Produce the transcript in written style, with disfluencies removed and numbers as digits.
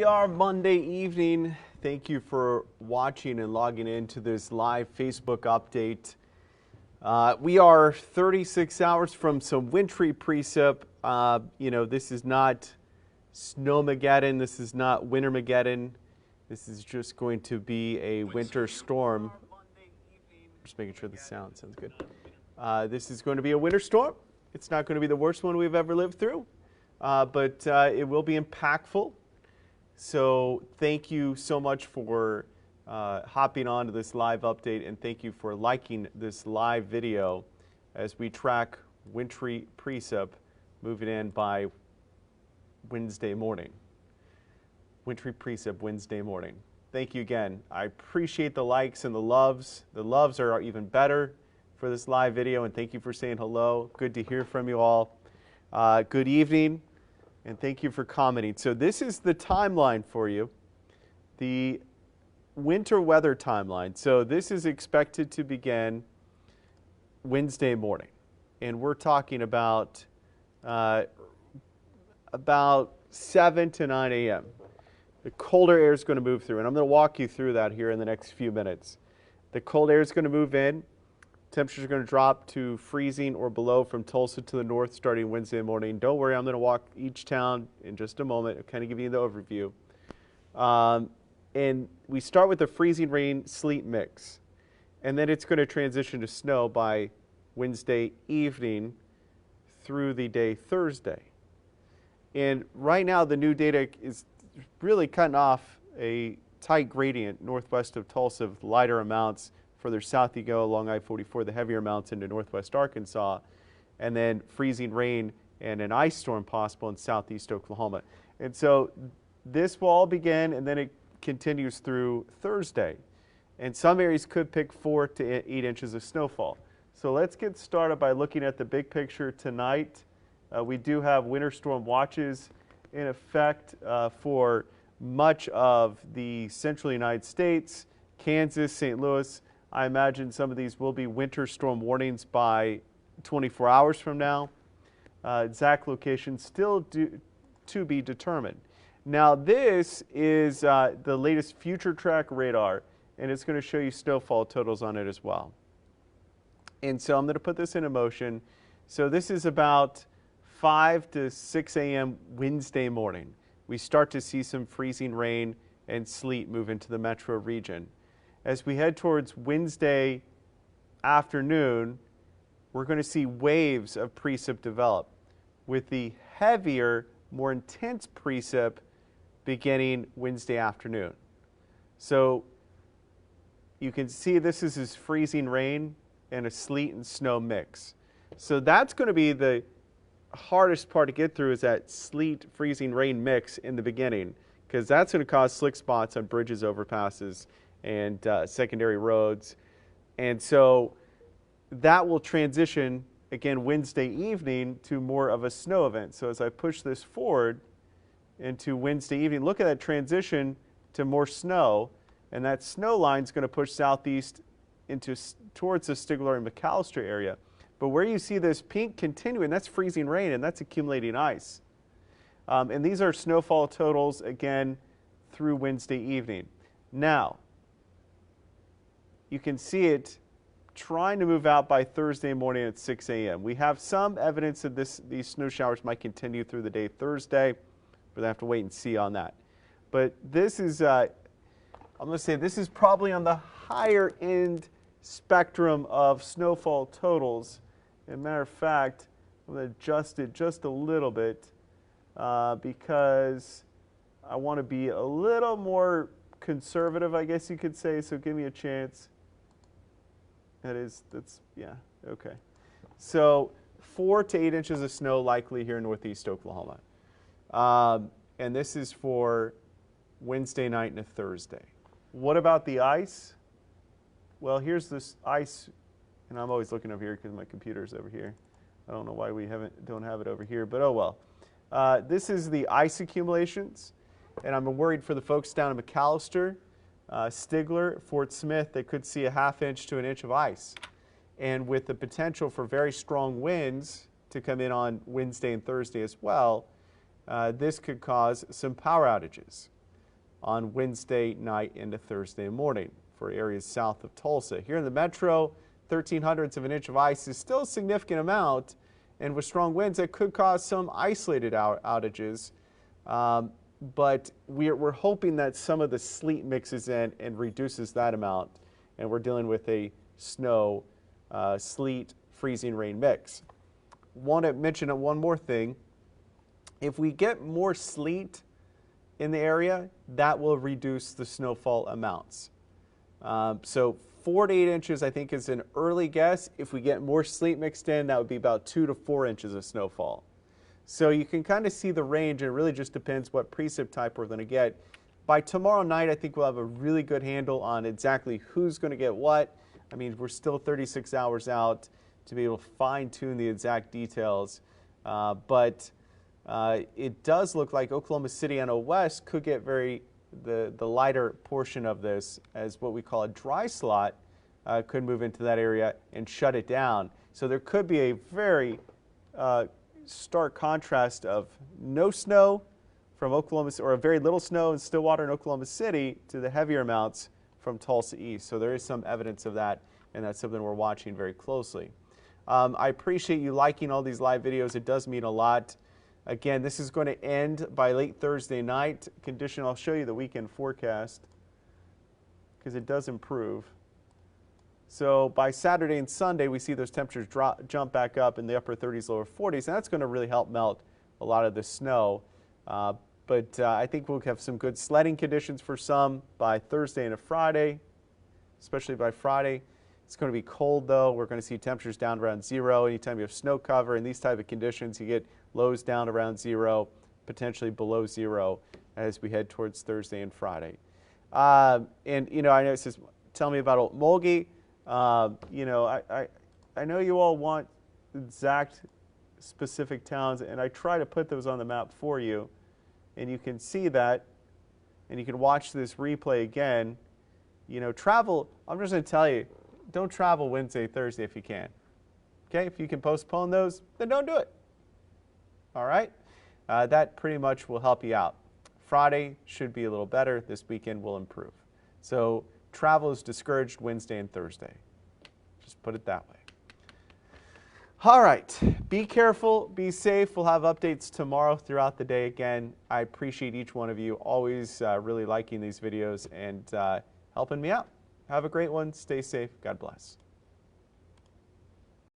we are Monday evening. Thank you for watching and logging into this live Facebook update. We are 36 hours from some wintry precip. This is not Snowmageddon. This is not Wintermageddon. This is just going to be a winter storm. Just making sure the sound sounds good. This is going to be a winter storm. It's not going to be the worst one we've ever lived through, but it will be impactful. So thank you so much for hopping on to this live update, and thank you for liking this live video as we track wintry precip moving in by Wednesday morning. Wintry precip Wednesday morning. Thank you again. I appreciate the likes and the loves. The loves are even better for this live video, and thank you for saying hello. Good to hear from you all. Good evening. And thank you for commenting. So this is the timeline for you, the winter weather timeline. So this is expected to begin Wednesday morning. And we're talking about 7 to 9 a.m. The colder air is going to move through. And I'm going to walk you through that here in the next few minutes. The cold air is going to move in. Temperatures are going to drop to freezing or below from Tulsa to the north starting Wednesday morning. Don't worry, I'm going to walk each town in just a moment. I'll kind of give you the overview. And we start with the freezing rain sleet mix. And then it's going to transition to snow by Wednesday evening through the day Thursday. And right now the new data is really cutting off a tight gradient northwest of Tulsa with lighter amounts. Further south you go along I-44, the heavier amounts into northwest Arkansas, and then freezing rain and an ice storm possible in southeast Oklahoma. And so this will all begin, and then it continues through Thursday. And some areas could pick 4 to 8 inches of snowfall. So let's get started by looking at the big picture tonight. We do have winter storm watches in effect for much of the central United States, Kansas, St. Louis. I imagine some of these will be winter storm warnings by 24 hours from now. Exact location still to be determined. Now this is the latest Future Track radar, and it's going to show you snowfall totals on it as well. And so I'm going to put this into motion. So this is about 5 to 6 a.m. Wednesday morning. We start to see some freezing rain and sleet move into the metro region. As we head towards Wednesday afternoon, we're going to see waves of precip develop, with the heavier, more intense precip beginning Wednesday afternoon. So you can see this is freezing rain and a sleet and snow mix. So that's going to be the hardest part to get through, is that sleet, freezing rain mix in the beginning, because that's going to cause slick spots on bridges, overpasses, and secondary roads. And so that will transition again Wednesday evening to more of a snow event. So as I push this forward into Wednesday evening, look at that transition to more snow, and that snow line is going to push southeast towards the Stigler and McAllister area. But where you see this pink continuing, that's freezing rain, and that's accumulating ice. And these are snowfall totals again through Wednesday evening. Now, you can see it trying to move out by Thursday morning at 6 a.m. We have some evidence that these snow showers might continue through the day Thursday, but I have to wait and see on that. But this is, I'm going to say this is probably on the higher end spectrum of snowfall totals. As a matter of fact, I'm going to adjust it just a little bit because I want to be a little more conservative, I guess you could say, so give me a chance. Yeah, okay. So 4 to 8 inches of snow likely here in northeast Oklahoma. And this is for Wednesday night and a Thursday. What about the ice? Well, here's this ice, and I'm always looking over here because my computer's over here. I don't know why we don't have it over here, but oh well. This is the ice accumulations, and I'm worried for the folks down in McAllister, Stigler, Fort Smith. They could see a ½ inch to an inch of ice. And with the potential for very strong winds to come in on Wednesday and Thursday as well, this could cause some power outages. on Wednesday night into Thursday morning for areas south of Tulsa. Here in the metro, 0.13 of an inch of ice is still a significant amount, and with strong winds that could cause some isolated outages. But we're hoping that some of the sleet mixes in and reduces that amount, and we're dealing with a snow, sleet, freezing rain mix. Want to mention one more thing. If we get more sleet in the area, that will reduce the snowfall amounts. So 4 to 8 inches, I think, is an early guess. If we get more sleet mixed in, that would be about 2 to 4 inches of snowfall. So you can kind of see the range, and it really just depends what precip type we're going to get. By tomorrow night, I think we'll have a really good handle on exactly who's going to get what. I mean, we're still 36 hours out to be able to fine-tune the exact details. But it does look like Oklahoma City and West could get the lighter portion of this, as what we call a dry slot could move into that area and shut it down. So there could be a very stark contrast of no snow from Oklahoma, or a very little snow in Stillwater and Oklahoma City, to the heavier amounts from Tulsa East. So there is some evidence of that, and that's something we're watching very closely. I appreciate you liking all these live videos. It does mean a lot. Again, this is going to end by late Thursday night. Condition, I'll show you the weekend forecast because it does improve. So by Saturday and Sunday, we see those temperatures jump back up in the upper 30s, lower 40s, and that's going to really help melt a lot of the snow. But I think we'll have some good sledding conditions for some by Thursday and Friday, especially by Friday. It's going to be cold, though. We're going to see temperatures down around 0. Anytime you have snow cover in these type of conditions, you get lows down around 0, potentially below 0 as we head towards Thursday and Friday. And, you know, I know it says, tell me about Okmulgee. You know, I know you all want exact specific towns, and I try to put those on the map for you. And you can see that, and you can watch this replay again. You know, travel, I'm just going to tell you, don't travel Wednesday, Thursday if you can. Okay, if you can postpone those, then don't do it. All right, that pretty much will help you out. Friday should be a little better. This weekend will improve. So travel is discouraged Wednesday and Thursday. Just put it that way. All right, be careful, be safe. We'll have updates tomorrow throughout the day again. I appreciate each one of you always really liking these videos and helping me out. Have a great one. Stay safe. God bless.